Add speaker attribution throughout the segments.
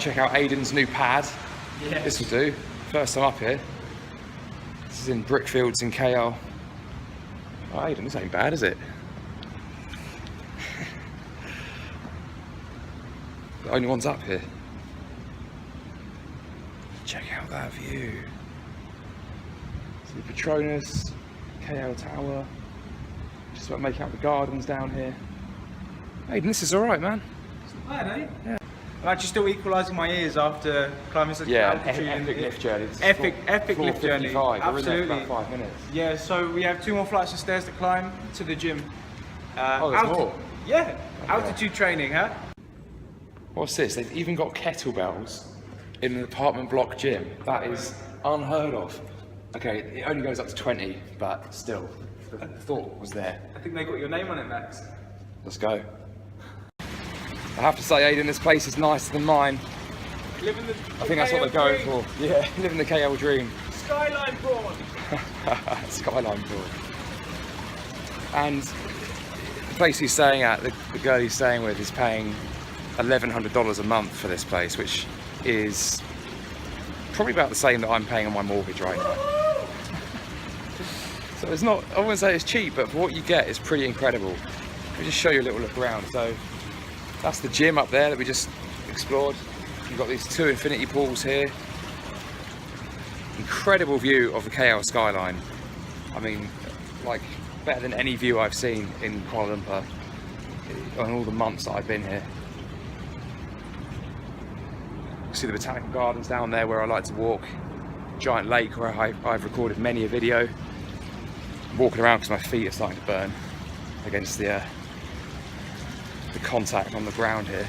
Speaker 1: check out Aiden's new pad.
Speaker 2: Yeah.
Speaker 1: This will do. First time up here. This is in Brickfields in KL. Oh, Aiden, this ain't bad, is it? The only one's up here. Check out that view. So the Petronas, KL Tower. Just about making out the gardens down here. Aiden, this is alright, man.
Speaker 2: It's not bad, eh?
Speaker 1: Yeah.
Speaker 2: I'm actually still equalising my ears after climbing such altitude.
Speaker 1: Epic lift journey.
Speaker 2: Epic lift journey.
Speaker 1: 55.
Speaker 2: Absolutely.
Speaker 1: We're in there for about 5 minutes.
Speaker 2: Yeah, so we have 2 more flights of stairs to climb to the gym.
Speaker 1: There's more?
Speaker 2: Yeah,
Speaker 1: Okay.
Speaker 2: altitude training, huh?
Speaker 1: What's this? They've even got kettlebells in an apartment block gym. That is unheard of. Okay, it only goes up to 20, but still, the thought was there.
Speaker 2: I think they got your name on it, Max.
Speaker 1: Let's go. I have to say, Aiden, this place is nicer than mine.
Speaker 2: Living the
Speaker 1: I think that's what they're going for. Yeah, living the KL dream.
Speaker 2: Skyline board.
Speaker 1: Skyline board. And the place he's staying at, the girl he's staying with, is paying $1,100 a month for this place, which is probably about the same that I'm paying on my mortgage right now. So it's not, I wouldn't say it's cheap, but for what you get, it's pretty incredible. Let me just show you a little look around. So that's the gym up there that we just explored. You've got these 2 infinity pools here. Incredible view of the KL skyline. I mean, like, better than any view I've seen in Kuala Lumpur in all the months that I've been here. You see the botanical gardens down there where I like to walk. Giant lake where I've recorded many a video. I'm walking around because my feet are starting to burn against the contact on the ground here.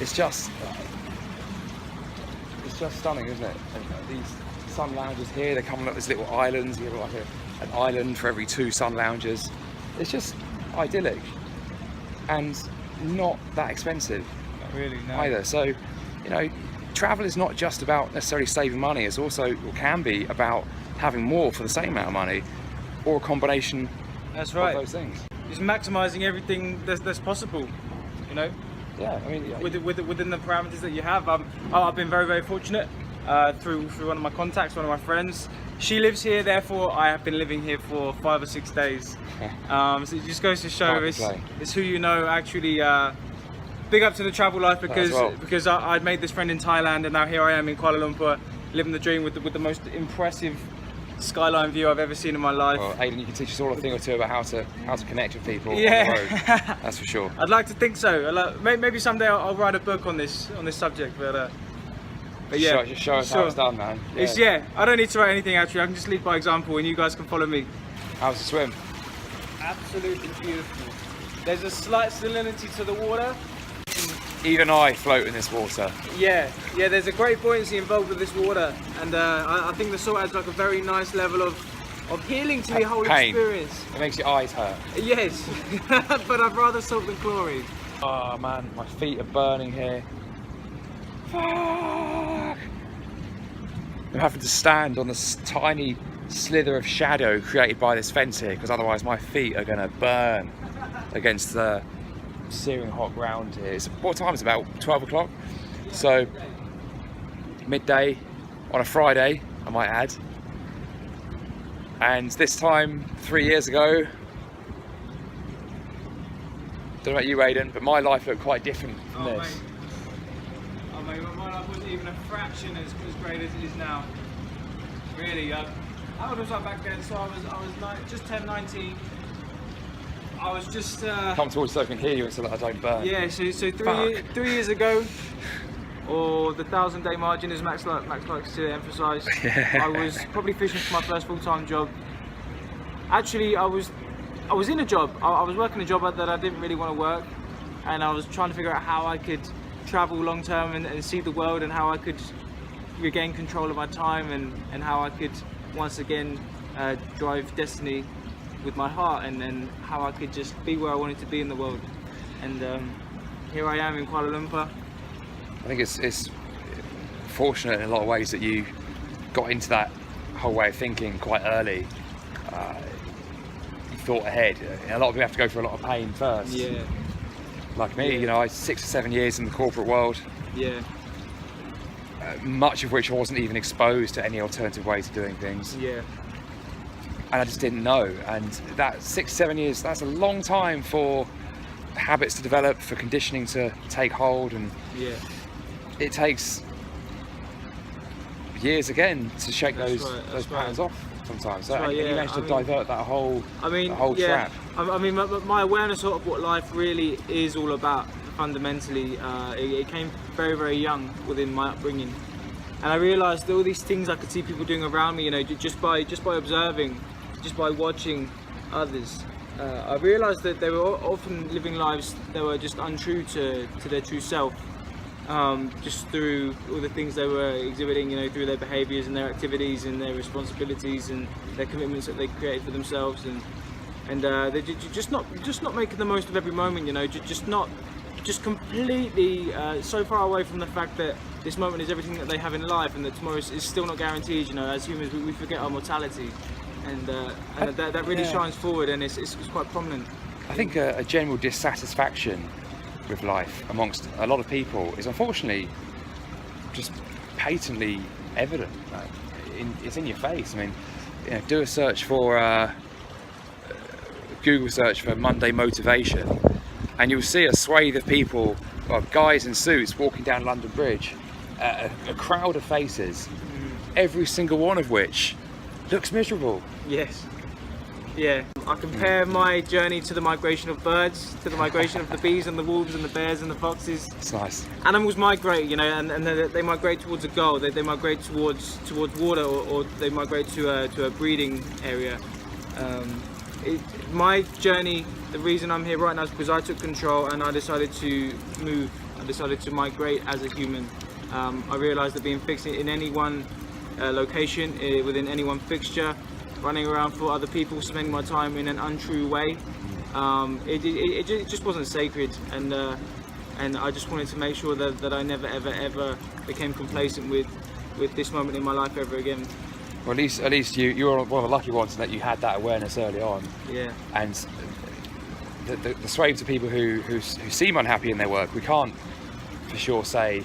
Speaker 1: It's just stunning, isn't it? And these sun lounges here, they're coming up as little islands. You have like an island for every 2 sun lounges. It's just idyllic and not that expensive.
Speaker 2: Not really, no.
Speaker 1: Either. So, you know, travel is not just about necessarily saving money. It's also, or can be, about having more for the same amount of money, or a combination.
Speaker 2: That's right.
Speaker 1: Of those things.
Speaker 2: Just maximising everything that's possible, you know.
Speaker 1: Yeah, I mean,
Speaker 2: Within the parameters that you have. I've been very, very fortunate through one of my contacts, one of my friends. She lives here, therefore I have been living here for 5 or 6 days. So it just goes to show it's who you know. Actually, big up to the travel life, because I'd made this friend in Thailand, and now here I am in Kuala Lumpur, living the dream with the most impressive skyline view I've ever seen in my life.
Speaker 1: Well, Aiden, you can teach us all a thing or two about how to connect with people.
Speaker 2: Yeah,
Speaker 1: on the road. That's for sure.
Speaker 2: I'd like to think so. Maybe someday I'll write a book on this subject, but yeah.
Speaker 1: Just show us how it's done, man.
Speaker 2: Yeah. I don't need to write anything actually. I can just lead by example, and you guys can follow me.
Speaker 1: How's the swim?
Speaker 2: Absolutely beautiful. There's a slight salinity to the water.
Speaker 1: Even I float in this water.
Speaker 2: Yeah. There's a great buoyancy involved with this water, and I think the salt adds like a very nice level of healing to the whole experience.
Speaker 1: It makes your eyes hurt.
Speaker 2: Yes, but I'd rather salt than chlorine.
Speaker 1: Oh man, my feet are burning here. Fuck! I'm having to stand on this tiny slither of shadow created by this fence here, because otherwise my feet are going to burn against the searing hot ground here. What time is it? About 12 o'clock? So midday on a Friday, I might add. And this time 3 years ago, don't know about you, Aiden, but my life looked quite different from this.
Speaker 2: Mate, my life wasn't even a fraction as great as it is now. Really, how old was I back then? So I was just 10, 19. I was just
Speaker 1: come towards so I can hear you so that I don't burn.
Speaker 2: Yeah, so 3 years ago, or the 1,000-day margin, as Max likes to emphasise. I was probably fishing for my first full-time job. Actually, I was in a job. I was working a job that I didn't really want to work, and I was trying to figure out how I could travel long term and see the world, and how I could regain control of my time, and how I could once again drive destiny with my heart, and how I could just be where I wanted to be in the world. And here I am in Kuala Lumpur.
Speaker 1: I think it's fortunate in a lot of ways that you got into that whole way of thinking quite early. You thought ahead. A lot of people have to go through a lot of pain first.
Speaker 2: Yeah.
Speaker 1: like me.
Speaker 2: Yeah.
Speaker 1: You know, I 6 or 7 years in the corporate world,
Speaker 2: Yeah.
Speaker 1: much of which I wasn't even exposed to any alternative ways of doing things,
Speaker 2: Yeah.
Speaker 1: and I just didn't know. And that 6, 7 years, that's a long time for habits to develop, for conditioning to take hold, and
Speaker 2: Yeah.
Speaker 1: it takes years again to shake
Speaker 2: That's
Speaker 1: those
Speaker 2: right,
Speaker 1: those
Speaker 2: that's
Speaker 1: patterns off sometimes. So,
Speaker 2: That's right,
Speaker 1: and you
Speaker 2: yeah.
Speaker 1: managed to
Speaker 2: I mean-
Speaker 1: divert that whole
Speaker 2: I mean,
Speaker 1: the whole
Speaker 2: yeah.
Speaker 1: trap.
Speaker 2: I mean, my awareness of what life really is all about, fundamentally, it came very, very young within my upbringing, and I realised all these things I could see people doing around me. You know, just by observing, just by watching others. I realised that they were often living lives that were just untrue to their true self, just through all the things they were exhibiting, you know, through their behaviours and their activities and their responsibilities and their commitments that they created for themselves, and they're just not making the most of every moment, you know, just completely so far away from the fact that this moment is everything that they have in life, and that tomorrow is still not guaranteed. You know, as humans, we forget our mortality. And that really
Speaker 1: Yeah.
Speaker 2: shines forward, and it's quite prominent.
Speaker 1: I think a general dissatisfaction with life amongst a lot of people is unfortunately just patently evident. Like, it's in your face. I mean, you know, do a search for Google search for Monday motivation, and you'll see a swathe of people, guys in suits, walking down London Bridge, a crowd of faces, every single one of which looks miserable.
Speaker 2: Yes. Yeah. I compare my journey to the migration of birds, to the migration of the bees and the wolves and the bears and the foxes.
Speaker 1: It's nice.
Speaker 2: Animals migrate, you know, and they migrate towards a goal. They migrate towards water, or they migrate to a breeding area. My journey, the reason I'm here right now is because I took control and I decided to move. I decided to migrate as a human. I realised that being fixed in any one location, within any one fixture, running around for other people, spending my time in an untrue way, it just wasn't sacred, and I just wanted to make sure that I never ever became complacent with this moment in my life ever again.
Speaker 1: Well, at least you were one of the lucky ones that you had that awareness early on.
Speaker 2: Yeah.
Speaker 1: And the swathes of people who seem unhappy in their work, we can't for sure say,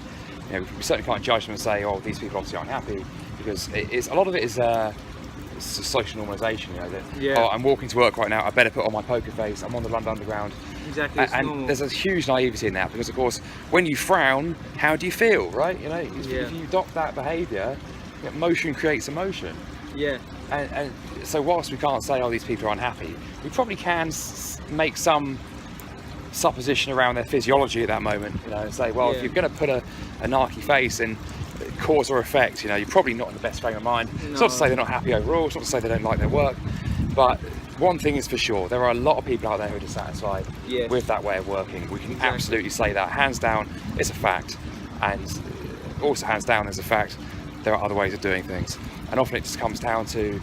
Speaker 1: you know, we certainly can't judge them and say, oh, these people obviously aren't happy, because it's a lot of it is it's social normalisation. You know, that,
Speaker 2: Yeah.
Speaker 1: oh, I'm walking to work right now, I better put on my poker face, I'm on the London Underground.
Speaker 2: Exactly. It's
Speaker 1: And
Speaker 2: normal.
Speaker 1: there's a huge naivety in that, because of course when you frown, how do you feel, right? You know, if you adopt that behaviour, motion creates emotion.
Speaker 2: Yeah.
Speaker 1: And so whilst we can't say, oh, these people are unhappy, we probably can make some supposition around their physiology at that moment, you know, and say, well, if
Speaker 2: Yeah.
Speaker 1: you're going to put a narky face in cause or effect, you know, you're probably not in the best frame of mind. It's not to say they're not happy overall, it's not to say they don't like their work, but one thing is for sure, there are a lot of people out there who are dissatisfied
Speaker 2: Yes.
Speaker 1: with that way of working. We can
Speaker 2: Exactly.
Speaker 1: absolutely say that, hands down, it's a fact, and also hands down, there's a fact, there are other ways of doing things, and often it just comes down to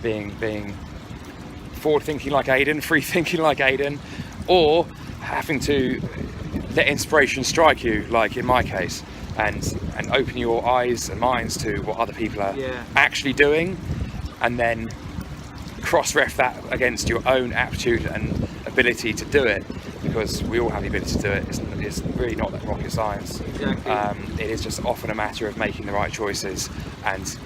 Speaker 1: being forward-thinking like Aidan, free-thinking like Aidan, or having to let inspiration strike you, like in my case, and open your eyes and minds to what other people are
Speaker 2: Yeah.
Speaker 1: actually doing, and then cross-ref that against your own aptitude and ability to do it, because we all have the ability to do it. It's really not that rocket science.
Speaker 2: Exactly.
Speaker 1: It is just often a matter of making the right choices and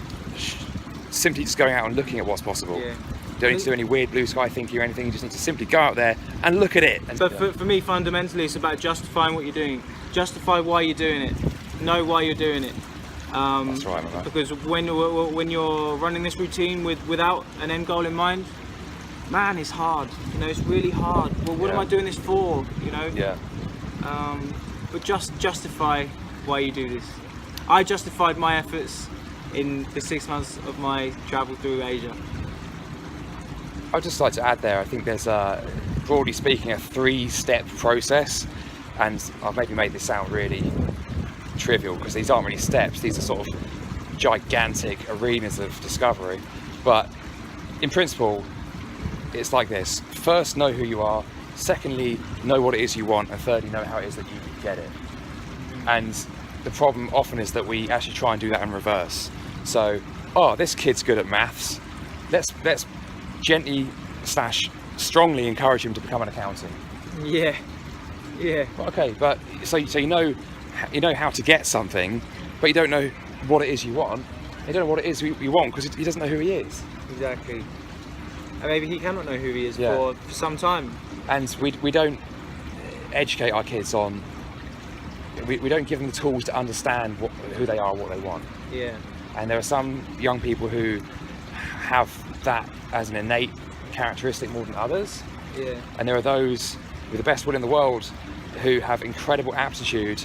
Speaker 1: simply just going out and looking at what's possible.
Speaker 2: Yeah.
Speaker 1: You don't need to do any weird blue sky thinking or anything, you just need to simply go out there and look at it. And,
Speaker 2: But for me, fundamentally, it's about justifying what you're doing. Justify why you're doing it. Know why you're doing it.
Speaker 1: That's right, my man.
Speaker 2: Because when you're running this routine without an end goal in mind, man, it's hard. You know, it's really hard. Well, what am
Speaker 1: Yeah.
Speaker 2: I doing this for? You know.
Speaker 1: Yeah.
Speaker 2: But just justify why you do this. I justified my efforts in the 6 months of my travel through Asia.
Speaker 1: I'd just like to add there, I think there's broadly speaking, a 3-step process, and I've maybe made this sound really trivial because these aren't really steps, these are sort of gigantic arenas of discovery, but in principle it's like this: first, know who you are; secondly, know what it is you want; and thirdly, know how it is that you can get it. And the problem often is that we actually try and do that in reverse. So, oh, this kid's good at maths, let's gently / strongly encourage him to become an accountant.
Speaker 2: Yeah. Yeah.
Speaker 1: Okay, but so you know how to get something, but you don't know what it is you want. You don't know what it is you want because he doesn't know who he is.
Speaker 2: Exactly. And maybe he cannot know who he is
Speaker 1: Yeah.
Speaker 2: for some time.
Speaker 1: And we don't educate our kids on. We don't give them the tools to understand who they are, what they want.
Speaker 2: Yeah.
Speaker 1: And there are some young people who have that as an innate characteristic more than others.
Speaker 2: Yeah.
Speaker 1: And there are those with the best will in the world who have incredible aptitude,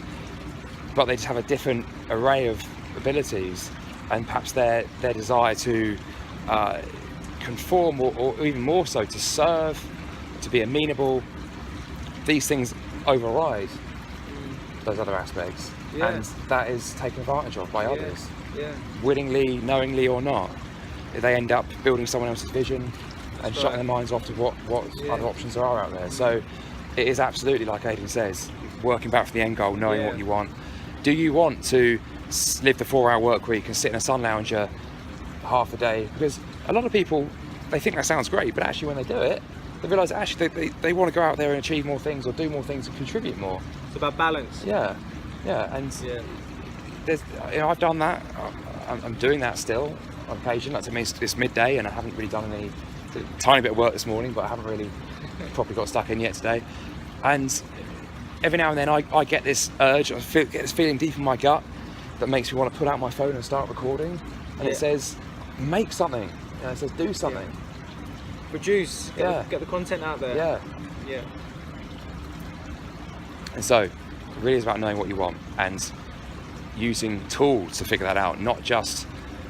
Speaker 1: but they just have a different array of abilities, and perhaps their desire to conform or even more so to serve, to be amenable, these things override those other aspects.
Speaker 2: Yeah.
Speaker 1: And that is taken advantage of by others,
Speaker 2: Yeah.
Speaker 1: willingly, knowingly or not. They end up building someone else's vision and shutting their minds off to what other options there are out there. So it is absolutely, like Aidan says, working back for the end goal, knowing what you want. Do you want to live the 4-hour work week and sit in a sun lounger half a day? Because a lot of people, they think that sounds great, but actually when they do it, they realise that actually they want to go out there and achieve more things or do more things and contribute more.
Speaker 2: It's about balance.
Speaker 1: Yeah, and there's, I've done that. I'm doing that still on occasion. Like, to me, it's midday and I haven't really done any tiny bit of work this morning, but I haven't really properly got stuck in yet today. And every now and then I get this urge, get this feeling deep in my gut that makes me want to put out my phone and start recording. And it says, make something. It says, do something.
Speaker 2: Produce. Get the content out there. Yeah.
Speaker 1: And so, it really is about knowing what you want and using tools to figure that out, not just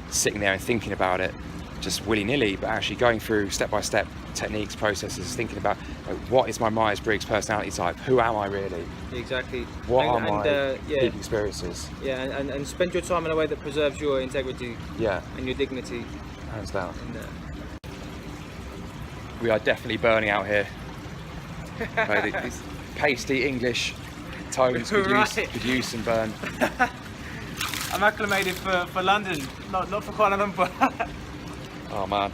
Speaker 1: sitting there and thinking about it just willy-nilly, but actually going through step-by-step techniques, processes, thinking about what is my Myers-Briggs personality type, who am I really?
Speaker 2: Exactly.
Speaker 1: What are my peak experiences?
Speaker 2: Yeah, and spend your time in a way that preserves your integrity and your dignity.
Speaker 1: Hands down. We are definitely burning out here. These pasty English tones could use some burn.
Speaker 2: I'm acclimated for London, not for Kuala Lumpur.
Speaker 1: Oh man,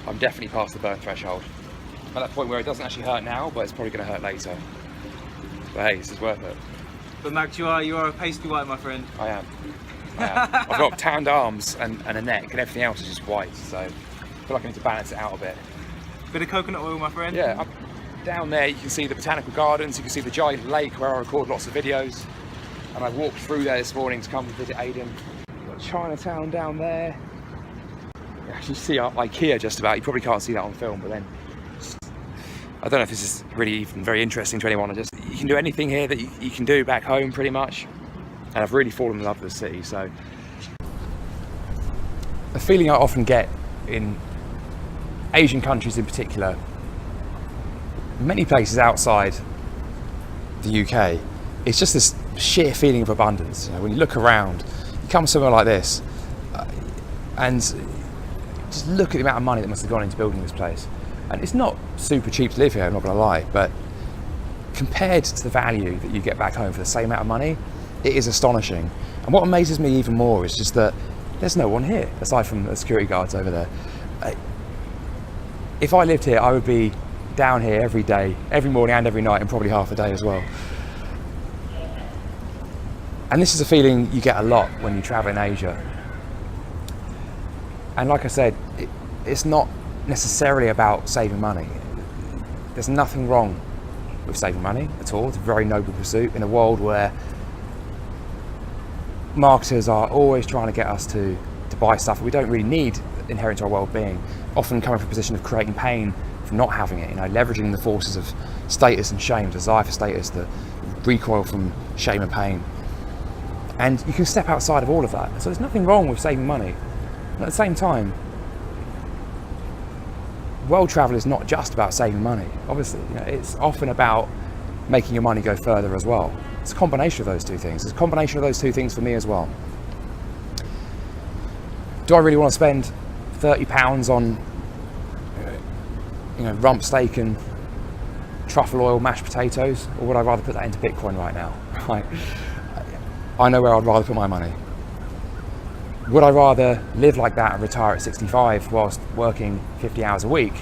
Speaker 1: I'm definitely past the burn threshold. At that point where it doesn't actually hurt now, but it's probably going to hurt later. But hey, this is worth it.
Speaker 2: But Max, you are a pasty white, my friend.
Speaker 1: I am. I've got tanned arms and a neck, and everything else is just white, so I feel like I need to balance it out a bit.
Speaker 2: Bit of coconut oil, my friend.
Speaker 1: Yeah, down there you can see the botanical gardens, you can see the giant lake where I record lots of videos, and I walked through there this morning to come and visit Aidan. Got Chinatown down there. You actually see IKEA just about. You probably can't see that on film, but then I don't know if this is really even very interesting to anyone. You can do anything here that you can do back home pretty much, and I've really fallen in love with the city. So the feeling I often get in Asian countries in particular, many places outside the UK, it's just this sheer feeling of abundance. You know, when you look around, you come somewhere like this, and just look at the amount of money that must have gone into building this place. And it's not super cheap to live here, I'm not going to lie, but compared to the value that you get back home for the same amount of money, it is astonishing. And what amazes me even more is just that there's no one here, aside from the security guards over there. If I lived here, I would be down here every day, every morning and every night, and probably half a day as well. And this is a feeling you get a lot when you travel in Asia. And like I said, it's not necessarily about saving money. There's nothing wrong with saving money at all. It's a very noble pursuit in a world where marketers are always trying to get us to buy stuff we don't really need inherent to our well-being, often coming from a position of creating pain from not having it, leveraging the forces of status and shame, desire for status, the recoil from shame and pain. And you can step outside of all of that. So there's nothing wrong with saving money. And at the same time, world travel is not just about saving money. Obviously, it's often about making your money go further as well. It's a combination of those two things. It's a combination of those two things for me as well. Do I really want to spend £30 on rump steak and truffle oil mashed potatoes, or would I rather put that into Bitcoin right now? I know where I'd rather put my money. Would I rather live like that and retire at 65 whilst working 50 hours a week?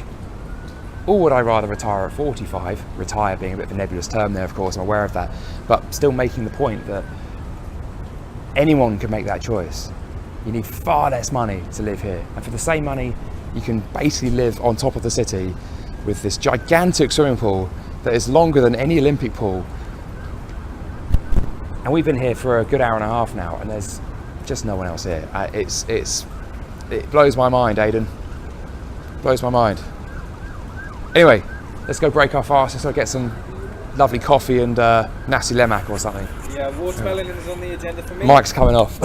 Speaker 1: Or would I rather retire at 45? Retire being a bit of a nebulous term there, of course, I'm aware of that. But still making the point that anyone can make that choice. You need far less money to live here. And for the same money, you can basically live on top of the city with this gigantic swimming pool that is longer than any Olympic pool. And we've been here for a good hour and a half now, and there's just no one else here. It blows my mind, Aidan. Blows my mind. Anyway, let's go break our fast. Let's go get some lovely coffee and nasi lemak or something.
Speaker 2: Yeah, watermelon is on the agenda for me.
Speaker 1: Mike's coming off.